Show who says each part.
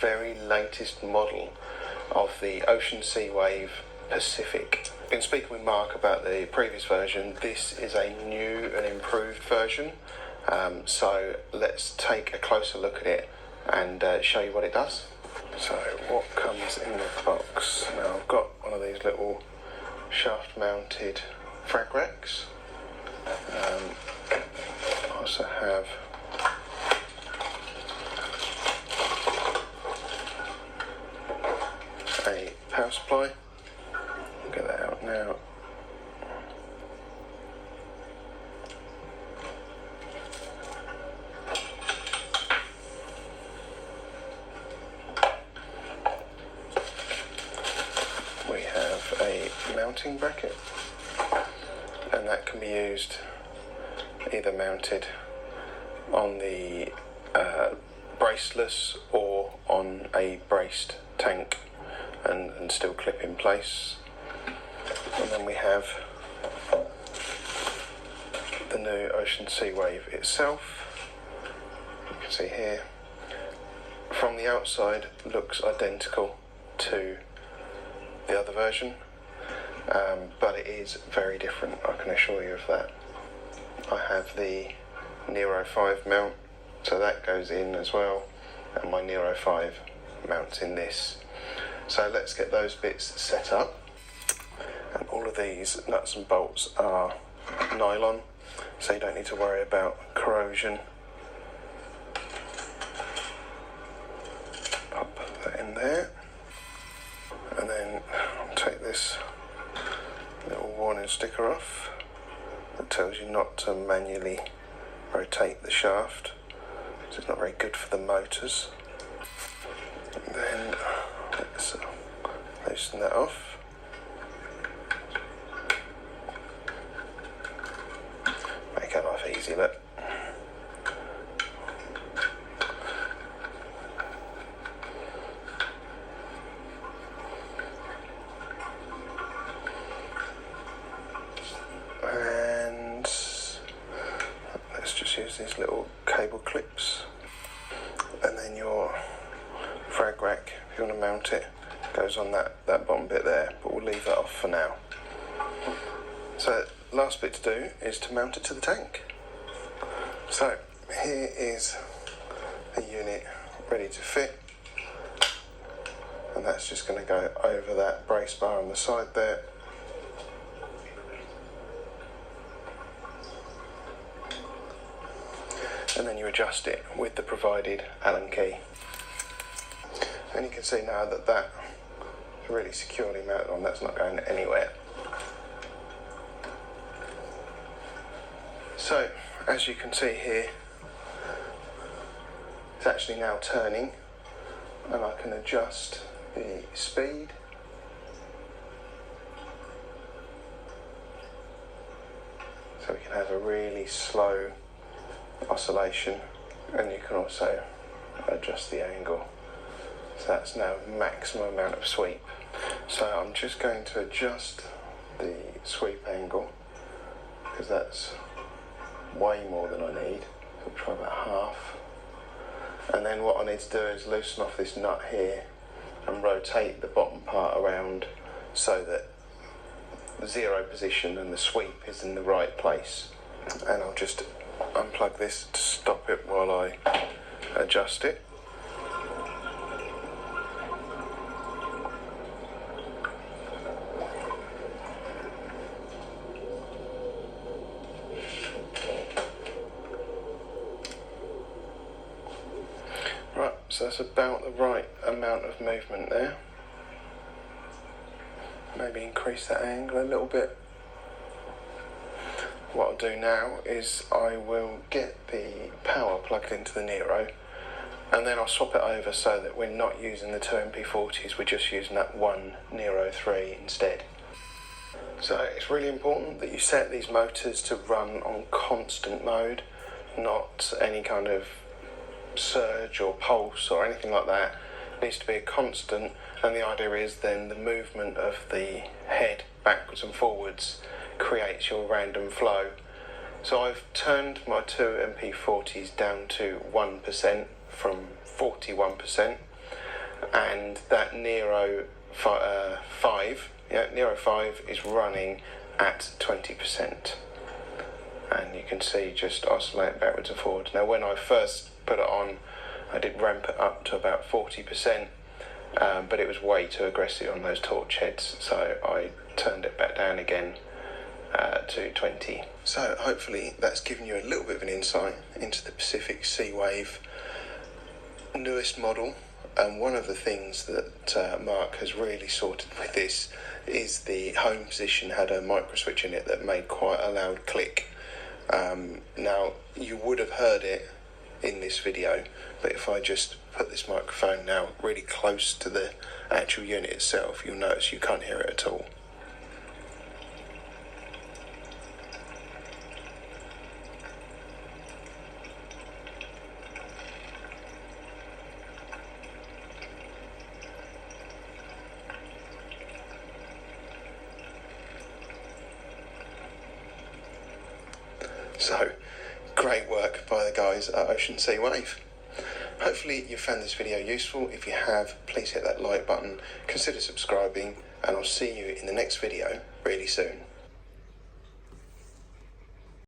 Speaker 1: very latest model of the Ocean Seawave Pacific. I've been speaking with Mark about the previous version. This is a new and improved version, so let's take a closer look at it and show you what it does. So what comes in the box? Now I've got one of these little shaft mounted frag racks. I also have a power supply. I'll get that out now. We have a mounting bracket, and that can be used either mounted on the braceless or on a braced tank and still clip in place. And then we have the new Ocean Seawave itself. You can see here from the outside looks identical to the other version, but it is very different, I can assure you of that. I have the Nero 5 mount, so that goes in as well, and my Nero 5 mounts in this. So let's get those bits set up. And all of these nuts and bolts are nylon, so you don't need to worry about corrosion. Pop that in there, and then I'll take this little warning sticker off that tells you not to manually rotate the shaft, so it's not very good for the motors. And then let's loosen that off. Make our life easy, look. And let's just use these little cable clips, and then your frag rack, if you want to mount it, goes on that bottom bit there, but we'll leave that off for now. So last bit to do is to mount it to the tank. So here is a unit ready to fit, and that's just going to go over that brace bar on the side there. And then you adjust it with the provided Allen key. And you can see now that that's really securely mounted on, that's not going anywhere. So, as you can see here, it's actually now turning, and I can adjust the speed. So we can have a really slow oscillation, and you can also adjust the angle. So that's now maximum amount of sweep. So I'm just going to adjust the sweep angle, because that's way more than I need. So I'll try about half. And then what I need to do is loosen off this nut here and rotate the bottom part around so that the zero position and the sweep is in the right place. And I'll just unplug this to stop it while I adjust it. Right, so that's about the right amount of movement there. Maybe increase that angle a little bit. What I'll do now is I will get the power plugged into the Nero, and then I'll swap it over so that we're not using the two MP40s, we're just using that one Nero 3 instead. So it's really important that you set these motors to run on constant mode, not any kind of surge or pulse or anything like that. It needs to be a constant, and the idea is then the movement of the head backwards and forwards creates your random flow. So I've turned my two MP40s down to 1% from 41%, and that Nero 5, Nero 5 is running at 20%. And you can see just oscillate backwards and forwards. Now when I first put it on, I did ramp it up to about 40%, but it was way too aggressive on those torch heads, so I turned it back down again to 20. So hopefully that's given you a little bit of an insight into the Pacific Seawave newest model. And one of the things that Mark has really sorted with this is the home position had a micro switch in it that made quite a loud click. Now you would have heard it in this video, but if I just put this microphone now really close to the actual unit itself, you'll notice you can't hear it at all. So, great work by the guys at Ocean Seawave. Hopefully you found this video useful. If you have, please hit that like button, consider subscribing, and I'll see you in the next video really soon.